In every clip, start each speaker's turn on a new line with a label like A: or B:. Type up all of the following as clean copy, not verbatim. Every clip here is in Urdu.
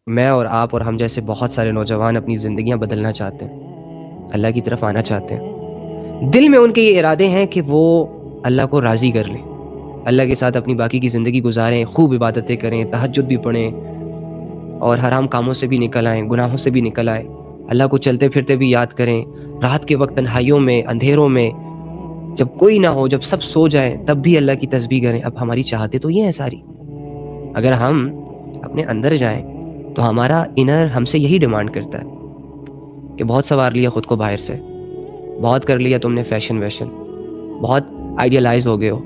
A: میں اور آپ اور ہم جیسے بہت سارے نوجوان اپنی زندگیاں بدلنا چاہتے ہیں، اللہ کی طرف آنا چاہتے ہیں، دل میں ان کے یہ ارادے ہیں کہ وہ اللہ کو راضی کر لیں، اللہ کے ساتھ اپنی باقی کی زندگی گزاریں، خوب عبادتیں کریں، تہجد بھی پڑھیں اور حرام کاموں سے بھی نکل آئیں، گناہوں سے بھی نکل آئیں، اللہ کو چلتے پھرتے بھی یاد کریں، رات کے وقت تنہائیوں میں، اندھیروں میں، جب کوئی نہ ہو، جب سب سو جائیں تب بھی اللہ کی تسبیح کریں۔ اب ہماری چاہتے تو یہ ہیں ساری۔ اگر ہم اپنے اندر جائیں تو ہمارا انر ہم سے یہی ڈیمانڈ کرتا ہے کہ بہت سنوار لیا خود کو باہر سے، بہت کر لیا تم نے فیشن ویشن، بہت آئیڈیلائز ہو گئے ہو،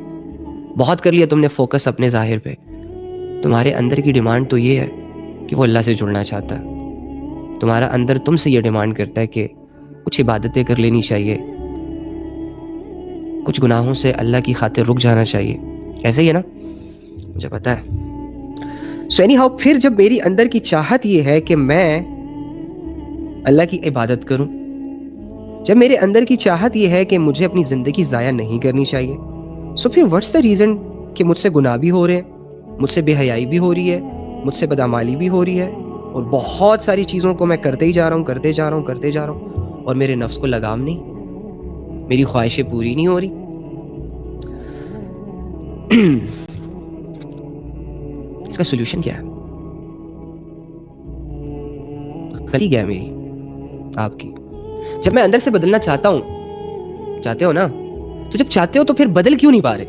A: بہت کر لیا تم نے فوکس اپنے ظاہر پہ۔ تمہارے اندر کی ڈیمانڈ تو یہ ہے کہ وہ اللہ سے جڑنا چاہتا ہے۔ تمہارا اندر تم سے یہ ڈیمانڈ کرتا ہے کہ کچھ عبادتیں کر لینی چاہیے، کچھ گناہوں سے اللہ کی خاطر رک جانا چاہیے۔ ایسے ہی ہے نا؟ مجھے پتا ہے۔ سو اینی ہاؤ، پھر جب میری اندر کی چاہت یہ ہے کہ میں اللہ کی عبادت کروں، جب میرے اندر کی چاہت یہ ہے کہ مجھے اپنی زندگی ضائع نہیں کرنی چاہیے، سو پھر واٹس دا ریزن کہ مجھ سے گناہ بھی ہو رہے ہیں، مجھ سے بے حیائی بھی ہو رہی ہے، مجھ سے بدعمالی بھی ہو رہی ہے، اور بہت ساری چیزوں کو میں کرتے ہی جا رہا ہوں اور میرے نفس کو لگام نہیں، میری خواہشیں پوری نہیں ہو رہی۔ اس کا سولوشن کیا ہے؟ غلطی کیا ہے میری، آپ کی؟ جب میں اندر سے بدلنا چاہتا ہوں، چاہتے ہو نا، تو جب چاہتے ہو تو پھر بدل کیوں نہیں پا رہے؟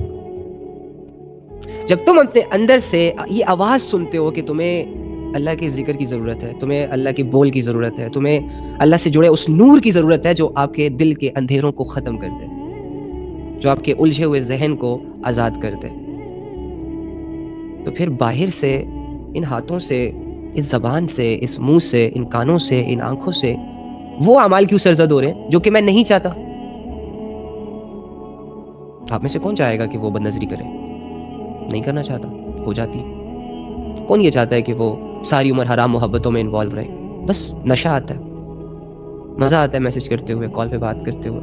A: جب تم اپنے اندر سے یہ آواز سنتے ہو کہ تمہیں اللہ کے ذکر کی ضرورت ہے، تمہیں اللہ کے بول کی ضرورت ہے، تمہیں اللہ سے جڑے اس نور کی ضرورت ہے جو آپ کے دل کے اندھیروں کو ختم کر دے، جو آپ کے الجھے ہوئے ذہن کو آزاد کر دے، تو پھر باہر سے، ان ہاتھوں سے، اس زبان سے، اس منہ سے، ان کانوں سے، ان آنکھوں سے وہ اعمال کیوں سرزد ہو رہے ہیں جو کہ میں نہیں چاہتا؟ آپ میں سے کون چاہے گا کہ وہ بد نظری کرے؟ نہیں کرنا چاہتا، ہو جاتی ہے۔ کون یہ چاہتا ہے کہ وہ ساری عمر حرام محبتوں میں انوالو رہے؟ بس نشہ آتا ہے، مزہ آتا ہے میسج کرتے ہوئے، کال پہ بات کرتے ہوئے،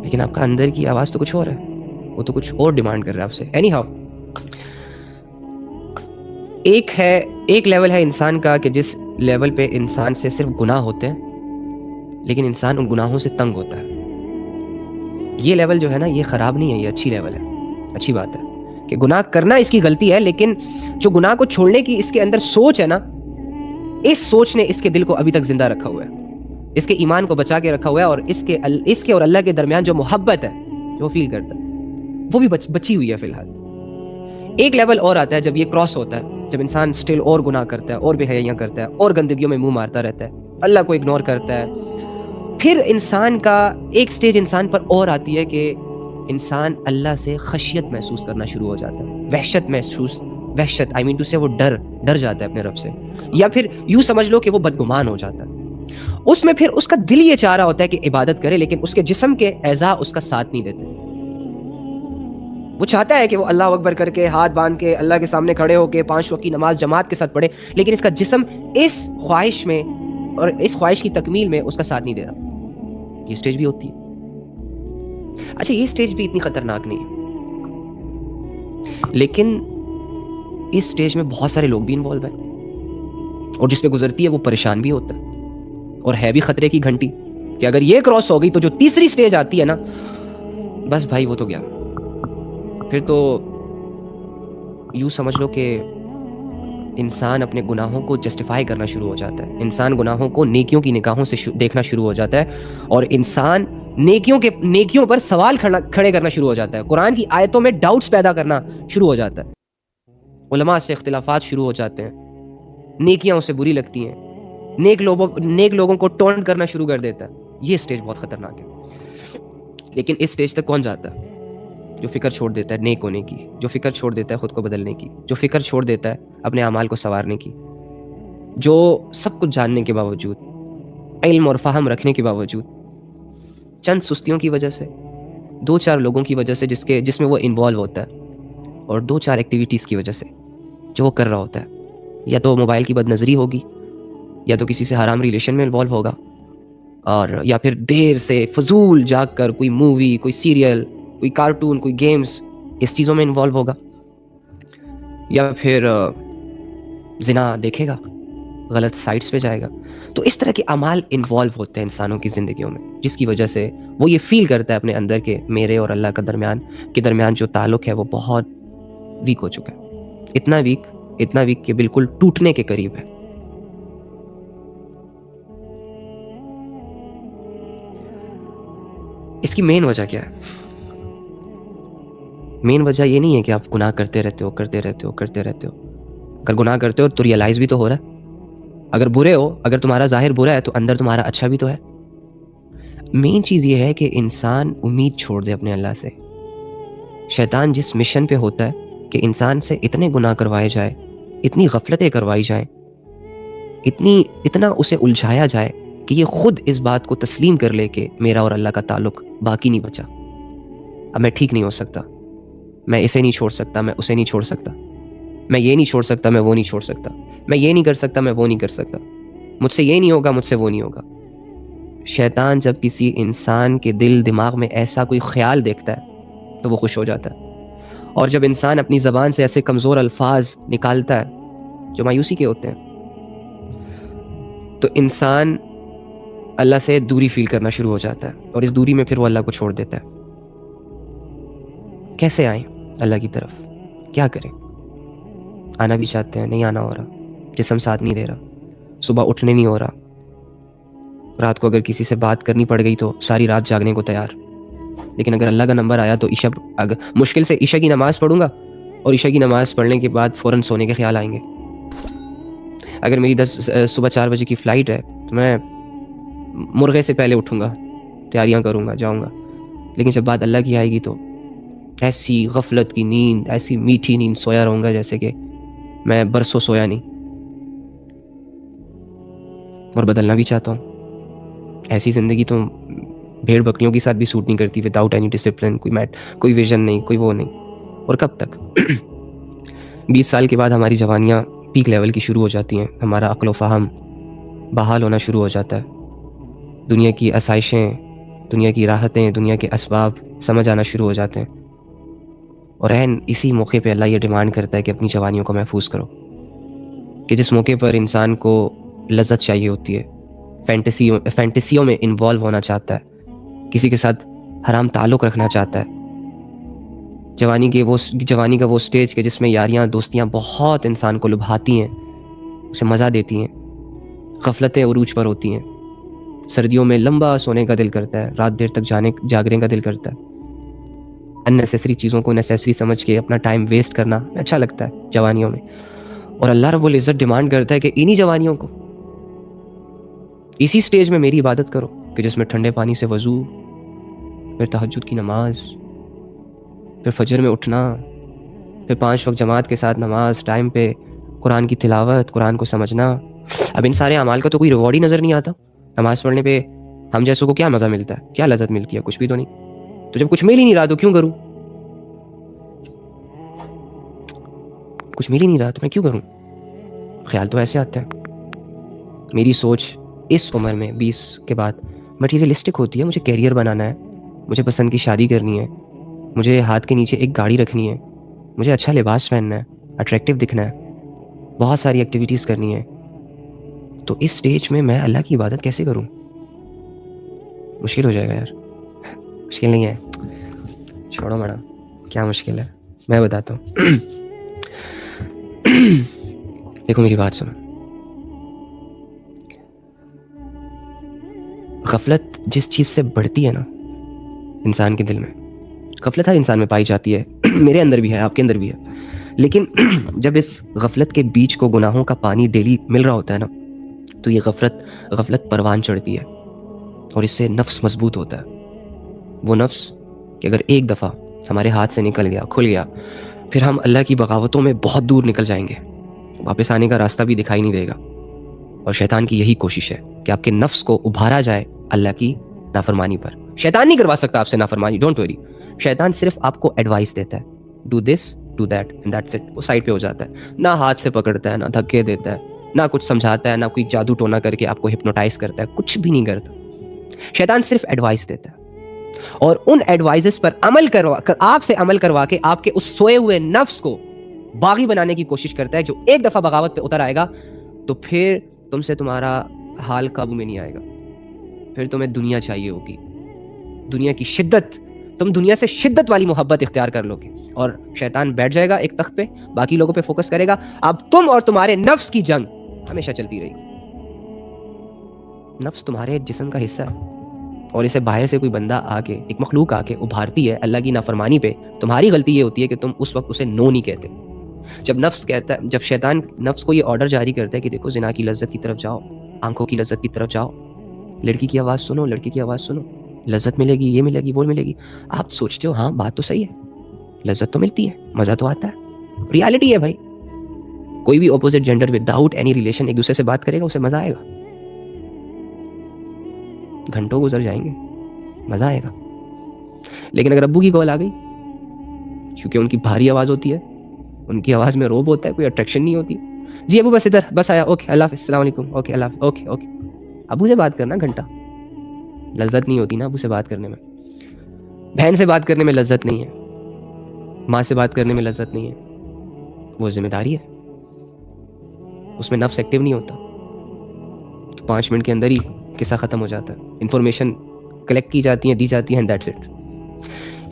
A: لیکن آپ کا اندر کی آواز تو کچھ اور ہے، وہ تو کچھ اور ڈیمانڈ کر رہا ہے آپ سے۔ اینی ہاؤ، ایک لیول ہے انسان کا کہ جس لیول پہ انسان سے صرف گناہ ہوتے ہیں لیکن انسان ان گناہوں سے تنگ ہوتا ہے۔ یہ لیول جو ہے نا، یہ خراب نہیں ہے، یہ اچھی لیول ہے، اچھی بات ہے کہ گناہ کرنا اس کی غلطی ہے، لیکن جو گناہ کو چھوڑنے کی اس کے اندر سوچ ہے نا، اس سوچ نے اس کے دل کو ابھی تک زندہ رکھا ہوا ہے، اس کے ایمان کو بچا کے رکھا ہوا ہے، اور اس کے اور اللہ کے درمیان جو محبت ہے جو فیل کرتا ہے وہ بھی بچی ہوئی ہے فی الحال۔ ایک لیول اور آتا ہے جب یہ کراس ہوتا ہے، جب انسان سٹل اور گناہ کرتا ہے، اور بے حیائیاں کرتا ہے، اور گندگیوں میں منہ مارتا رہتا ہے، اللہ کو اگنور کرتا ہے۔ پھر انسان کا ایک سٹیج انسان پر اور آتی ہے کہ انسان اللہ سے خشیت محسوس کرنا شروع ہو جاتا ہے، وحشت آئی مین ٹو سے، وہ ڈر جاتا ہے اپنے رب سے، یا پھر یوں سمجھ لو کہ وہ بدگمان ہو جاتا ہے۔ اس میں پھر اس کا دل یہ چاہ رہا ہوتا ہے کہ عبادت کرے، لیکن اس کے جسم کے اعضاء اس کا ساتھ نہیں دیتے۔ وہ چاہتا ہے کہ وہ اللہ اکبر کر کے، ہاتھ باندھ کے، اللہ کے سامنے کھڑے ہو کے 5 وقت کی نماز جماعت کے ساتھ پڑھے، لیکن اس کا جسم اس خواہش میں اور اس خواہش کی تکمیل میں اس کا ساتھ نہیں دے رہا۔ یہ سٹیج بھی ہوتی ہے۔ اچھا، یہ سٹیج بھی اتنی خطرناک نہیں ہے، لیکن اس سٹیج میں بہت سارے لوگ بھی انوالو ہیں، اور جس پہ گزرتی ہے وہ پریشان بھی ہوتا ہے، اور ہے بھی خطرے کی گھنٹی کہ اگر یہ کراس ہو گئی تو جو تیسری سٹیج آتی ہے نا، بس بھائی وہ تو گیا، پھر تو یوں سمجھ لو کہ انسان اپنے گناہوں کو جسٹیفائی کرنا شروع ہو جاتا ہے، انسان گناہوں کو نیکیوں کی نگاہوں سے دیکھنا شروع ہو جاتا ہے، اور انسان نیکیوں پر سوال کھڑے کرنا شروع ہو جاتا ہے، قرآن کی آیتوں میں ڈاؤٹس پیدا کرنا شروع ہو جاتا ہے، علماء سے اختلافات شروع ہو جاتے ہیں، نیکیاں اسے بری لگتی ہیں، نیک لوگوں کو ٹونٹ کرنا شروع کر دیتا ہے۔ یہ سٹیج بہت خطرناک ہے، لیکن اس سٹیج تک کون جاتا ہے؟ جو فکر چھوڑ دیتا ہے نیک ہونے کی، جو فکر چھوڑ دیتا ہے خود کو بدلنے کی، جو فکر چھوڑ دیتا ہے اپنے اعمال کو سنوارنے کی، جو سب کچھ جاننے کے باوجود، علم اور فہم رکھنے کے باوجود، چند سستیوں کی وجہ سے، 2-4 لوگوں کی وجہ سے جس میں وہ انوالو ہوتا ہے، اور 2-4 ایکٹیویٹیز کی وجہ سے جو وہ کر رہا ہوتا ہے، یا تو موبائل کی بد نظری ہوگی، یا تو کسی سے حرام ریلیشن میں انوالو ہوگا، اور یا پھر دیر سے فضول جاگ کر کوئی مووی، کوئی سیریل، کوئی کارٹون، کوئی گیمز، اس چیزوں میں انوالو ہوگا، یا پھر زنا دیکھے گا، غلط سائٹس پہ جائے گا. تو اس طرح کے اعمال انوالو ہوتے ہیں انسانوں کی زندگیوں میں، جس کی وجہ سے وہ یہ فیل کرتا ہے اپنے اندر کہ میرے اور اللہ کا درمیان جو تعلق ہے وہ بہت ویک ہو چکا ہے. اتنا ویک کہ بالکل ٹوٹنے کے قریب ہے. اس کی مین وجہ کیا ہے؟ مین وجہ یہ نہیں ہے کہ آپ گناہ کرتے رہتے ہو. اگر گناہ کرتے ہو تو ریئلائز بھی تو ہو رہا ہے. اگر برے ہو، اگر تمہارا ظاہر برا ہے تو اندر تمہارا اچھا بھی تو ہے. مین چیز یہ ہے کہ انسان امید چھوڑ دے اپنے اللہ سے. شیطان جس مشن پہ ہوتا ہے کہ انسان سے اتنے گناہ کروائے جائے، اتنی غفلتیں کروائی جائیں، اتنا اسے الجھایا جائے کہ یہ خود اس بات کو تسلیم کر لے کہ میرا اور اللہ کا تعلق باقی نہیں بچا. اب میں ٹھیک نہیں ہو سکتا، میں اسے نہیں چھوڑ سکتا، میں اسے نہیں چھوڑ سکتا، میں یہ نہیں چھوڑ سکتا، میں وہ نہیں چھوڑ سکتا، میں یہ نہیں کر سکتا، میں وہ نہیں کر سکتا، مجھ سے یہ نہیں ہوگا، مجھ سے وہ نہیں ہوگا. شیطان جب کسی انسان کے دل دماغ میں ایسا کوئی خیال دیکھتا ہے تو وہ خوش ہو جاتا ہے. اور جب انسان اپنی زبان سے ایسے کمزور الفاظ نکالتا ہے جو مایوسی کے ہوتے ہیں، تو انسان اللہ سے دوری فیل کرنا شروع ہو جاتا ہے، اور اس دوری میں پھر وہ اللہ کو چھوڑ دیتا ہے. کیسے آئیں اللہ کی طرف؟ کیا کریں؟ آنا بھی چاہتے ہیں، نہیں آنا ہو رہا، جسم ساتھ نہیں دے رہا، صبح اٹھنے نہیں ہو رہا، رات کو اگر کسی سے بات کرنی پڑ گئی تو ساری رات جاگنے کو تیار. لیکن اگر اللہ کا نمبر آیا تو مشکل سے عشاء کی نماز پڑھوں گا، اور عشاء کی نماز پڑھنے کے بعد فوراً سونے کے خیال آئیں گے. اگر میری صبح 4 بجے کی فلائٹ ہے تو میں مرغے سے پہلے اٹھوں گا، تیاریاں کروں گا، جاؤں گا. لیکن جب بات اللہ کی آئے گی تو ایسی غفلت کی نیند، ایسی میٹھی نیند سویا رہوں گا جیسے کہ میں برسوں سویا نہیں. اور بدلنا بھی چاہتا ہوں. ایسی زندگی تو بھیڑ بکریوں کے ساتھ بھی سوٹ نہیں کرتی، وداؤٹ اینی ڈسپلن، کوئی ویژن نہیں، کوئی وہ نہیں. اور کب تک؟ 20 سال کے بعد ہماری جوانیاں پیک لیول کی شروع ہو جاتی ہیں، ہمارا عقل و فہم بحال ہونا شروع ہو جاتا ہے، دنیا کی آسائشیں، دنیا کی راحتیں، دنیا کے اسباب سمجھ آنا شروع ہو جاتے ہیں. اور اسی موقع پہ اللہ یہ ڈیمانڈ کرتا ہے کہ اپنی جوانیوں کو محفوظ کرو. کہ جس موقع پر انسان کو لذت چاہیے ہوتی ہے، فینٹیسیوں میں انوالو ہونا چاہتا ہے، کسی کے ساتھ حرام تعلق رکھنا چاہتا ہے. جوانی کا وہ سٹیج کہ جس میں یاریاں دوستیاں بہت انسان کو لبھاتی ہیں، اسے مزہ دیتی ہیں، غفلتیں عروج پر ہوتی ہیں. سردیوں میں لمبا سونے کا دل کرتا ہے، رات دیر تک جاگنے کا دل کرتا ہے. اننیسیسری چیزوں کو نیسیسری سمجھ کے اپنا ٹائم ویسٹ کرنا اچھا لگتا ہے جوانیوں میں. اور اللہ رب العزت ڈیمانڈ کرتا ہے کہ انہی جوانیوں کو، اسی سٹیج میں میری عبادت کرو، کہ جس میں ٹھنڈے پانی سے وضو، پھر تہجد کی نماز، پھر فجر میں اٹھنا، پھر 5 وقت جماعت کے ساتھ نماز، ٹائم پہ قرآن کی تلاوت، قرآن کو سمجھنا. اب ان سارے اعمال کا تو کوئی ریوارڈ ہی نظر نہیں آتا. نماز پڑھنے پہ ہم جیسوں کو کیا مزہ ملتا ہے، کیا لذت ملتی ہے؟ کچھ بھی تو نہیں. تو جب کچھ مل ہی نہیں رہا تو کیوں کروں؟ کچھ مل ہی نہیں رہا تو میں کیوں کروں؟ خیال تو ایسے آتا ہے. میری سوچ اس عمر میں 20 کے بعد مٹیریلسٹک ہوتی ہے. مجھے کیریئر بنانا ہے، مجھے پسند کی شادی کرنی ہے، مجھے ہاتھ کے نیچے ایک گاڑی رکھنی ہے، مجھے اچھا لباس پہننا ہے، اٹریکٹیو دکھنا ہے، بہت ساری ایکٹیویٹیز کرنی ہے. تو اس سٹیج میں میں اللہ کی عبادت کیسے کروں؟ مشکل ہو جائے گا یار. مشکل نہیں ہے، چھوڑو میڈم، کیا مشکل ہے؟ میں بتاتا ہوں. دیکھو میری بات سنو. غفلت جس چیز سے بڑھتی ہے نا انسان کے دل میں، غفلت ہر انسان میں پائی جاتی ہے، میرے اندر بھی ہے، آپ کے اندر بھی ہے. لیکن جب اس غفلت کے بیچ کو گناہوں کا پانی ڈیلی مل رہا ہوتا ہے نا، تو یہ غفلت پروان چڑھتی ہے، اور اس سے نفس مضبوط ہوتا ہے. وہ نفس کہ اگر ایک دفعہ ہمارے ہاتھ سے نکل گیا، کھل گیا، پھر ہم اللہ کی بغاوتوں میں بہت دور نکل جائیں گے، واپس آنے کا راستہ بھی دکھائی نہیں دے گا. اور شیطان کی یہی کوشش ہے کہ آپ کے نفس کو ابھارا جائے اللہ کی نافرمانی پر. شیطان نہیں کروا سکتا آپ سے نافرمانی، ڈونٹ وری. شیطان صرف آپ کو ایڈوائس دیتا ہے، do this, do that, and that's it. وہ سائڈ پہ ہو جاتا ہے، نہ ہاتھ سے پکڑتا ہے، نہ دھکے دیتا ہے، نہ کچھ سمجھاتا ہے، نہ کوئی جادو ٹونا کر کے آپ کو ہپنوٹائز کرتا ہے، کچھ بھی نہیں کرتا. شیطان صرف ایڈوائس دیتا ہے، اور ان ایڈوائزز پر آپ سے عمل کروا کے آپ کے اس سوئے ہوئے نفس کو باغی بنانے کی کوشش کرتا ہے. جو ایک دفعہ بغاوت پہ اتر آئے گا تو پھر تم سے تمہارا حال قابو میں نہیں آئے گا. پھر تمہیں دنیا چاہیے ہوگی, دنیا کی شدت. تم دنیا سے شدت والی محبت اختیار کر لو گے اور شیطان بیٹھ جائے گا ایک تخت پہ, باقی لوگوں پہ فوکس کرے گا. اب تم اور تمہارے نفس کی جنگ ہمیشہ چلتی رہے گی. نفس تمہارے جسم کا حصہ ہے اور اسے باہر سے کوئی بندہ آ کے, ایک مخلوق آ کے ابھارتی ہے اللہ کی نافرمانی پہ. تمہاری غلطی یہ ہوتی ہے کہ تم اس وقت اسے نو نہیں کہتے. جب نفس کہتا ہے, جب شیطان نفس کو یہ آرڈر جاری کرتا ہے کہ دیکھو زنا کی لذت کی طرف جاؤ, آنکھوں کی لذت کی طرف جاؤ, لڑکی کی آواز سنو, لڑکی کی آواز سنو, لذت ملے گی, یہ ملے گی, وہ ملے گی. آپ سوچتے ہو ہاں بات تو صحیح ہے, لذت تو ملتی ہے, مزہ تو آتا ہے, ریالٹی ہے بھائی. کوئی بھی opposite gender without any relation ایک دوسرے سے بات کرے گا, اسے مزہ آئے گا. گھنٹوں گزر جائیں گے, مزہ آئے گا. لیکن اگر ابو کی کال آ گئی, کیونکہ ان کی بھاری آواز ہوتی ہے, ان کی آواز میں روب ہوتا ہے, کوئی اٹریکشن نہیں ہوتی. جی ابو بس ادھر, بس آیا, اوکے اللہ حافظ, السلام علیکم, اوکے اللہ حافظ, اوکے اوکے. ابو سے بات کرنا گھنٹہ, لذت نہیں ہوتی نا ابو سے بات کرنے میں. بہن سے بات کرنے میں لذت نہیں ہے, ماں سے بات کرنے میں لذت نہیں ہے. وہ ذمہ داری ہے, اس میں نفس ایکٹیو نہیں ہوتا. تو 5 منٹ کے اندر ہی قصہ ختم ہو جاتا ہے, انفارمیشن کلیکٹ کی جاتی ہیں, دی جاتی ہیں, دیٹس اٹ.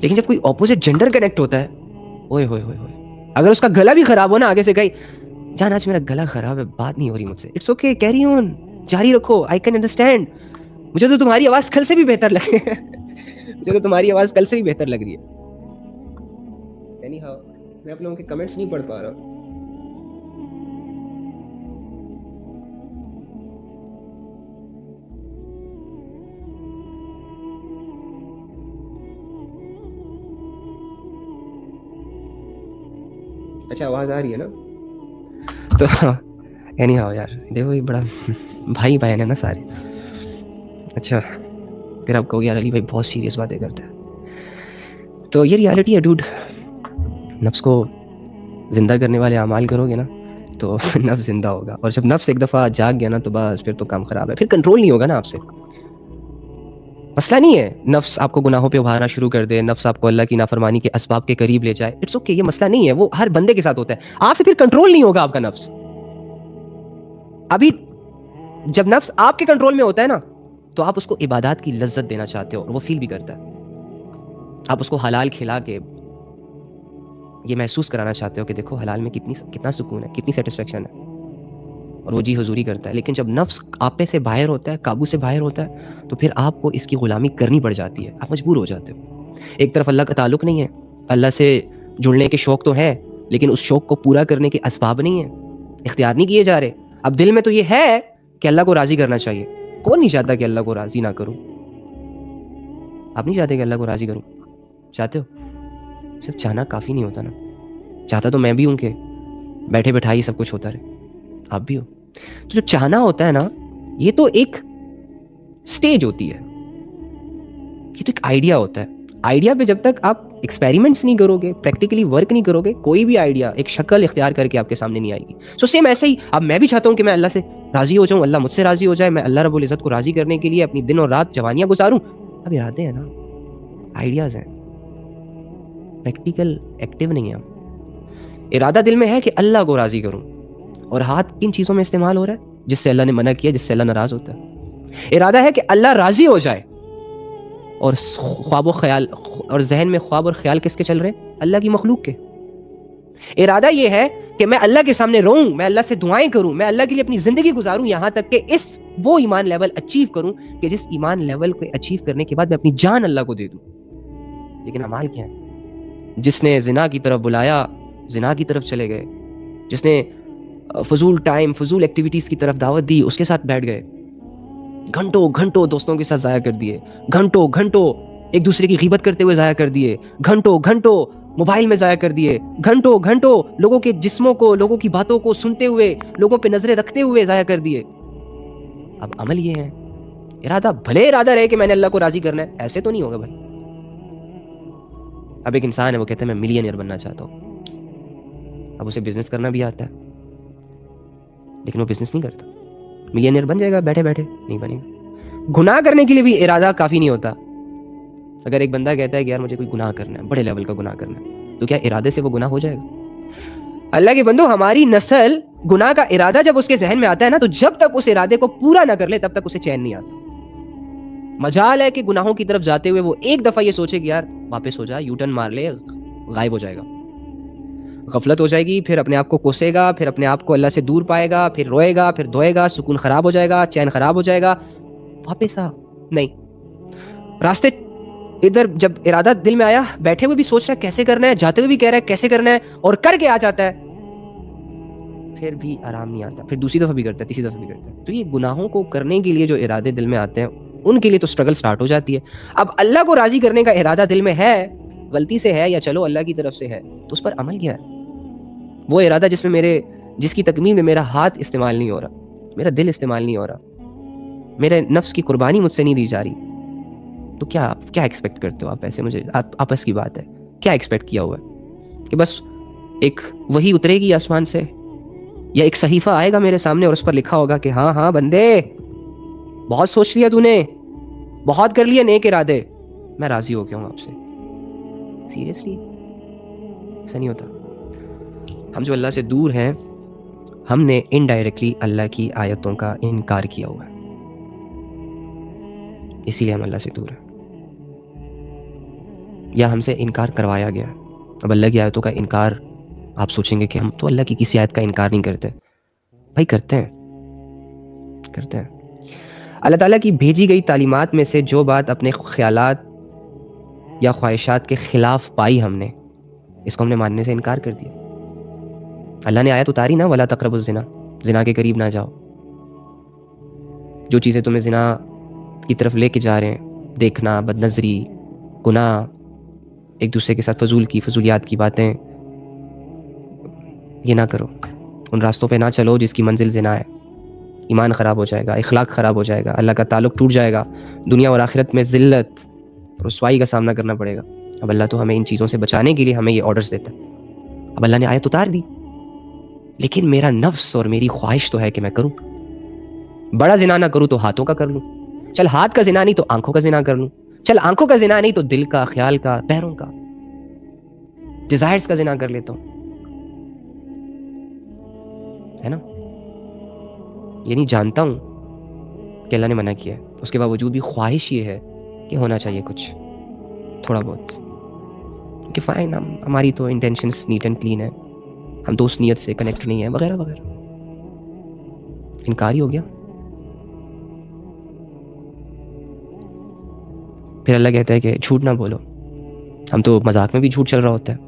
A: لیکن جب کوئی اپوزٹ جینڈر کنیکٹ ہوتا ہے, اوئے ہوئے ہوئے ہوئے, اگر اس کا گلا بھی خراب ہو نا, آگے سے کہیں جان آج میرا گلا خراب ہے, بات نہیں ہو رہی مجھ سے, اٹس اوکے, کیری آن, جاری رکھو, آئی کین انڈرسٹینڈ. مجھے تو تمہاری آواز کل سے بھی بہتر لگ رہی ہے, مجھے تو تمہاری آواز کل سے بھی بہتر لگ رہی ہے. میں آپ لوگوں کے کمنٹس نہیں پڑھ پا رہا ہوں. اچھا آواز آ رہی ہے نا؟ تو اینی ہاؤ یار, دیکھو یہ بڑا بھائی بہن ہے نا سارے. اچھا پھر آپ کہو یار علی بھائی بہت سیریس باتیں کرتا ہے. تو یہ ریالٹی ہے ڈوڈ. نفس کو زندہ کرنے والے اعمال کرو گے نا تو نفس زندہ ہوگا, اور جب نفس ایک دفعہ جاگ گیا نا تو بس پھر تو کام خراب ہے, پھر کنٹرول نہیں ہوگا نا آپ سے. مسئلہ نہیں ہے نفس آپ کو گناہوں پہ ابھارنا شروع کر دے, نفس آپ کو اللہ کی نافرمانی کے اسباب کے قریب لے جائے, اٹس اوکے, یہ مسئلہ نہیں ہے. وہ ہر بندے کے ساتھ ہوتا ہے, آپ سے پھر کنٹرول نہیں ہوگا آپ کا نفس. ابھی جب نفس آپ کے کنٹرول میں ہوتا ہے نا تو آپ اس کو عبادات کی لذت دینا چاہتے ہو, اور وہ فیل بھی کرتا ہے. آپ اس کو حلال کھلا کے یہ محسوس کرانا چاہتے ہو کہ دیکھو حلال میں کتنا سکون ہے, کتنی سیٹسفیکشن ہے, اور وہ جی حضوری کرتا ہے. لیکن جب نفس آپ پہ سے باہر ہوتا ہے, قابو سے باہر ہوتا ہے, تو پھر آپ کو اس کی غلامی کرنی پڑ جاتی ہے, آپ مجبور ہو جاتے ہو. ایک طرف اللہ کا تعلق نہیں ہے, اللہ سے جڑنے کے شوق تو ہے, لیکن اس شوق کو پورا کرنے کے اسباب نہیں ہیں, اختیار نہیں کیے جا رہے. اب دل میں تو یہ ہے کہ اللہ کو راضی کرنا چاہیے. کون نہیں چاہتا کہ اللہ کو راضی نہ کروں؟ آپ نہیں چاہتے کہ اللہ کو راضی کروں؟ چاہتے ہو؟ صرف چاہنا کافی نہیں ہوتا نا. چاہتا تو میں بھی ہوں کہ بیٹھے بٹھائی سب کچھ ہوتا رہے, آپ بھی ہو. تو جو چاہنا ہوتا ہے نا, یہ تو ایک سٹیج ہوتی ہے, یہ تو ایک آئیڈیا ہوتا ہے. آئیڈیا پہ جب تک آپ ایکسپیریمنٹس نہیں کرو گے, پریکٹیکلی ورک نہیں کرو گے, کوئی بھی آئیڈیا ایک شکل اختیار کر کے آپ کے سامنے نہیں آئے گی. سو سیم ایسے ہی اب میں بھی چاہتا ہوں کہ میں اللہ سے راضی ہو جاؤں, اللہ مجھ سے راضی ہو جائے, میں اللہ رب العزت کو راضی کرنے کے لیے اپنی دن اور رات جوانیاں گزاروں. اب ارادے ہیں نا, آئیڈیاز ہیں, پریکٹیکل ایکٹیو نہیں ہے. ارادہ دل میں ہے کہ اللہ کو راضی کروں, اور ہاتھ کن چیزوں میں استعمال ہو رہا ہے جس سے اللہ نے منع کیا, جس سے اللہ ناراض ہوتا ہے. ارادہ ہے کہ اللہ راضی ہو جائے, اور خواب و خیال اور ذہن میں خواب اور خیال کس کے چل رہے ہیں؟ اللہ کی مخلوق کے. ارادہ یہ ہے کہ میں اللہ کے سامنے روؤں, میں اللہ سے دعائیں کروں, میں اللہ کے لیے اپنی زندگی گزاروں, یہاں تک کہ وہ ایمان لیول اچیو کروں کہ جس ایمان لیول کو اچیو کرنے کے بعد میں اپنی جان اللہ کو دے دوں. لیکن اعمال کیا ہیں؟ جس نے زنا کی طرف بلایا زنا کی طرف چلے گئے, جس نے فضول ٹائم فضول ایکٹیویٹیز کی طرف دعوت دی اس کے ساتھ بیٹھ گئے, گھنٹوں گھنٹوں دوستوں کے ساتھ ضائع کر دیے, گھنٹوں گھنٹوں ایک دوسرے کی غیبت کرتے ہوئے ضائع کر دیے, گھنٹوں گھنٹوں موبائل میں ضائع کر دیے, گھنٹوں گھنٹوں لوگوں کے جسموں کو, لوگوں کی باتوں کو سنتے ہوئے, لوگوں پہ نظریں رکھتے ہوئے ضائع کر دیے. اب عمل یہ ہے, ارادہ بھلے ارادہ رہے کہ میں نے اللہ کو راضی کرنا ہے, ایسے تو نہیں ہوگا بھائی. اب ایک انسان ہے وہ کہتا ہے میں ملینئر بننا چاہتا ہوں, اب اسے بزنس کرنا بھی آتا ہے لیکن وہ بزنس نہیں کرتا. ملینئر بن جائے گا بیٹھے بیٹھے؟ نہیں بنے گا. گناہ کرنے کے لیے بھی ارادہ کافی نہیں ہوتا. اگر ایک بندہ کہتا ہے کہ یار مجھے کوئی گناہ کرنا ہے, بڑے لیول کا گناہ کرنا ہے, تو کیا ارادے سے وہ گناہ ہو جائے گا؟ اللہ کے بندو ہماری نسل گناہ کا ارادہ جب اس کے ذہن میں آتا ہے نا تو جب تک اس ارادے کو پورا نہ کر لے تب تک اسے چین نہیں آتا. مجال ہے کہ گناہوں کی طرف جاتے ہوئے وہ ایک دفعہ یہ سوچے کہ یار واپس ہو جائے, یو ٹرن مار لے, غائب ہو جائے گا, غفلت ہو جائے گی, پھر اپنے آپ کو کوسے گا, پھر اپنے آپ کو اللہ سے دور پائے گا, پھر روئے گا, پھر دھوئے گا, سکون خراب ہو جائے گا, چین خراب ہو جائے گا, واپس آ. نہیں, راستے ادھر جب ارادہ دل میں آیا, بیٹھے ہوئے بھی سوچ رہا ہے کیسے کرنا ہے, جاتے ہوئے بھی کہہ رہا ہے کیسے کرنا ہے, اور کر کے آ جاتا ہے, پھر بھی آرام نہیں آتا, پھر دوسری دفعہ بھی کرتا ہے, تیسری دفعہ بھی کرتا ہے. تو یہ گناہوں کو کرنے کے لیے جو ارادے دل میں آتے ہیں ان کے لیے تو اسٹرگل سٹارٹ ہو جاتی ہے. اب اللہ کو راضی کرنے کا ارادہ دل میں ہے, غلطی سے ہے یا چلو اللہ کی طرف سے ہے, تو اس پر عمل کیا ہے؟ وہ ارادہ جس کی تکمیل میں میرا ہاتھ استعمال نہیں ہو رہا, میرا دل استعمال نہیں ہو رہا, میرے نفس کی قربانی مجھ سے نہیں دی جا رہی, تو کیا ایکسپیکٹ کرتے ہو آپ؟ ایسے مجھے آپس کی بات ہے, کیا ایکسپیکٹ کیا ہوا ہے کہ بس ایک وہی اترے گی آسمان سے, یا ایک صحیفہ آئے گا میرے سامنے اور اس پر لکھا ہوگا کہ ہاں ہاں بندے بہت سوچ لیا تو نے, بہت کر لیا نیک ارادے, میں راضی ہو گیا ہوں آپ سے. سیریسلی ایسا نہیں ہوتا. ہم جو اللہ سے دور ہیں, ہم نے انڈائریکٹلی اللہ کی آیتوں کا انکار کیا ہوا ہے, اسی لیے ہم اللہ سے دور ہیں, یا ہم سے انکار کروایا گیا. اب اللہ کی آیتوں کا انکار, آپ سوچیں گے کہ ہم تو اللہ کی کسی آیت کا انکار نہیں کرتے. بھائی کرتے ہیں. اللہ تعالیٰ کی بھیجی گئی تعلیمات میں سے جو بات اپنے خیالات یا خواہشات کے خلاف پائی ہم نے, اس کو ہم نے ماننے سے انکار کر دیا. اللہ نے آیت اتاری نا, وَلَا تَقْرَبُوا الزِّنَا, زنا کے قریب نہ جاؤ. جو چیزیں تمہیں زنا کی طرف لے کے جا رہے ہیں, دیکھنا, بد نظری, گناہ, ایک دوسرے کے ساتھ فضولیات کی باتیں, یہ نہ کرو. ان راستوں پہ نہ چلو جس کی منزل زنا ہے. ایمان خراب ہو جائے گا, اخلاق خراب ہو جائے گا, اللہ کا تعلق ٹوٹ جائے گا, دنیا اور آخرت میں ذلت, رسوائی کا سامنا کرنا پڑے گا. اب اللہ تو ہمیں ان چیزوں سے بچانے کے لیے ہمیں یہ آرڈرز دیتا ہے. اب اللہ نے آیت اتار دی, لیکن میرا نفس اور میری خواہش تو ہے کہ میں کروں. بڑا زنا نہ کروں تو ہاتھوں کا کر لوں. چل ہاتھ کا زنا نہیں تو آنکھوں کا زنا کر لوں. چل آنکھوں کا زنا نہیں تو دل کا, خیال کا, پیروں کا, ڈیزائرز کا زنا کر لیتا ہوں, ہے نا. یہ نہیں جانتا ہوں کہ اللہ نے منع کیا ہے, اس کے باوجود بھی خواہش یہ ہے کہ ہونا چاہیے کچھ تھوڑا بہت, کہ فائن ہماری تو انٹینشنس نیٹ اینڈ کلین ہے, ہم تو اس نیت سے کنیکٹ نہیں ہیں, وغیرہ وغیرہ. انکار ہی ہو گیا. پھر اللہ کہتا ہے کہ جھوٹ نہ بولو. ہم تو مذاق میں بھی جھوٹ چل رہا ہوتا ہے,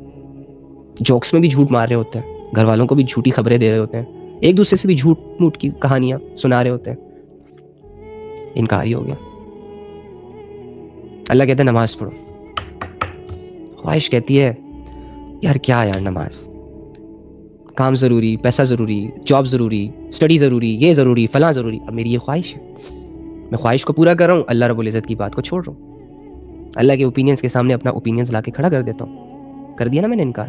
A: جوکس میں بھی جھوٹ مار رہے ہوتے ہیں, گھر والوں کو بھی جھوٹی خبریں دے رہے ہوتے ہیں, ایک دوسرے سے بھی جھوٹ موٹ کی کہانیاں سنا رہے ہوتے ہیں. انکار ہی ہو گیا. اللہ کہتا ہے نماز پڑھو. خواہش کہتی ہے یار کیا یار نماز, کام ضروری, پیسہ ضروری, جاب ضروری, اسٹڈی ضروری, یہ ضروری, فلاں ضروری. اب میری یہ خواہش ہے, میں خواہش کو پورا کر رہا ہوں, اللہ رب العزت کی بات کو چھوڑ رہا ہوں, اللہ کے اوپینینس کے سامنے اپنا اوپینینس لا کے کھڑا کر دیتا ہوں. کر دیا نا میں نے انکار,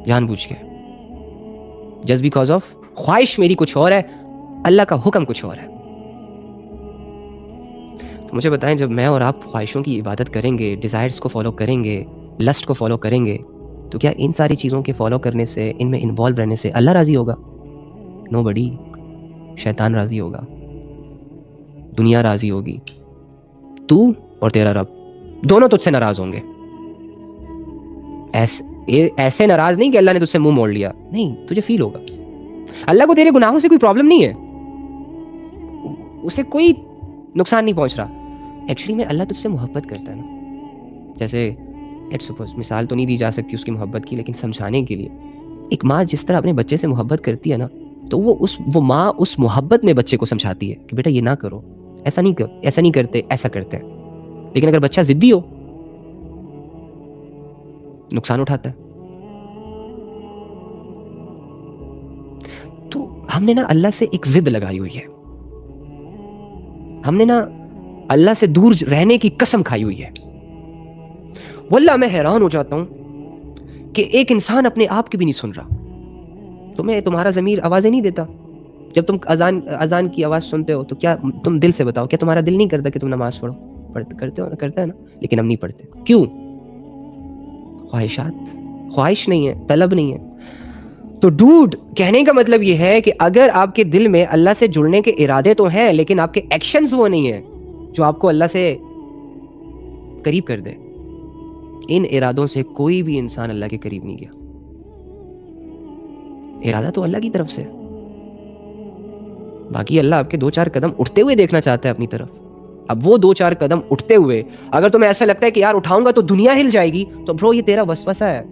A: جان بوجھ کے, جسٹ بیکاز آف خواہش میری کچھ اور ہے, اللہ کا حکم کچھ اور ہے. تو مجھے بتائیں, جب میں اور آپ خواہشوں کی عبادت کریں گے, ڈیزائرز کو فالو کریں گے, لسٹ کو فالو کریں گے, تو کیا ان ساری چیزوں کے فالو کرنے سے, ان میں انوالو رہنے سے اللہ راضی ہوگا؟ نو بڈی. شیطان راضی ہوگا, دنیا راضی ہوگی, تو اور تیرا رب دونوں تجھ سے ناراض ہوں گے. ایسے ناراض نہیں کہ اللہ نے تجھ سے منہ موڑ لیا, نہیں, تجھے فیل ہوگا. اللہ کو تیرے گناہوں سے کوئی پرابلم نہیں ہے, اسے کوئی نقصان نہیں پہنچ رہا. ایکچولی میں اللہ تجھ سے محبت کرتا ہے نا. جیسے مثال تو نہیں دی جا سکتی اس کی محبت کی, لیکن سمجھانے کے لیے, ایک ماں جس طرح اپنے بچے سے محبت کرتی ہے نا, تو وہ ماں اس محبت میں بچے کو سمجھاتی ہے کہ بیٹا یہ نہ کرو, ایسا نہیں کرتے, ایسا کرتے ہیں. لیکن اگر بچہ ضدی ہو, نقصان اٹھاتا ہے. تو ہم نے نا اللہ سے ایک ضد لگائی ہوئی ہے, ہم نے نا اللہ سے دور رہنے کی قسم کھائی ہوئی ہے. واللہ میں حیران ہو جاتا ہوں کہ ایک انسان اپنے آپ کی بھی نہیں سن رہا. تمہارا ضمیر آوازیں نہیں دیتا جب تم اذان کی آواز سنتے ہو؟ تو کیا تم دل سے بتاؤ, کیا تمہارا دل نہیں کرتا کہ تم نماز پڑھو؟ کرتا ہے نا, لیکن ہم نہیں پڑھتے. کیوں؟ خواہش نہیں ہے, طلب نہیں ہے. تو ڈوڈ کہنے کا مطلب یہ ہے کہ اگر آپ کے دل میں اللہ سے جڑنے کے ارادے تو ہیں لیکن آپ کے ایکشنز وہ نہیں ہیں جو آپ کو اللہ سے قریب کر دے، ان ارادوں سے کوئی بھی انسان اللہ کے قریب نہیں گیا. ارادہ تو اللہ کی طرف سے، باقی اللہ آپ کے 2-4 قدم اٹھتے ہوئے دیکھنا چاہتا ہے اپنی طرف. اب وہ 2-4 قدم اٹھتے ہوئے اگر تمہیں ایسا لگتا ہے کہ یار اٹھاؤں گا تو دنیا ہل جائے گی، تو برو یہ تیرا وسوسہ ہے.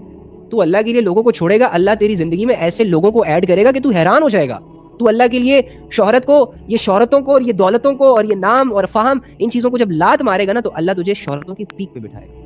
A: تو اللہ کے لیے لوگوں کو چھوڑے گا، اللہ تیری زندگی میں ایسے لوگوں کو ایڈ کرے گا کہ تو حیران ہو جائے گا. تو اللہ کے لیے شہرت کو، یہ شہرتوں کو اور یہ دولتوں کو اور یہ نام اور فہم، ان چیزوں کو جب لات مارے گا نا تو اللہ تجھے شہرتوں کی پیک پہ بٹھائے گا.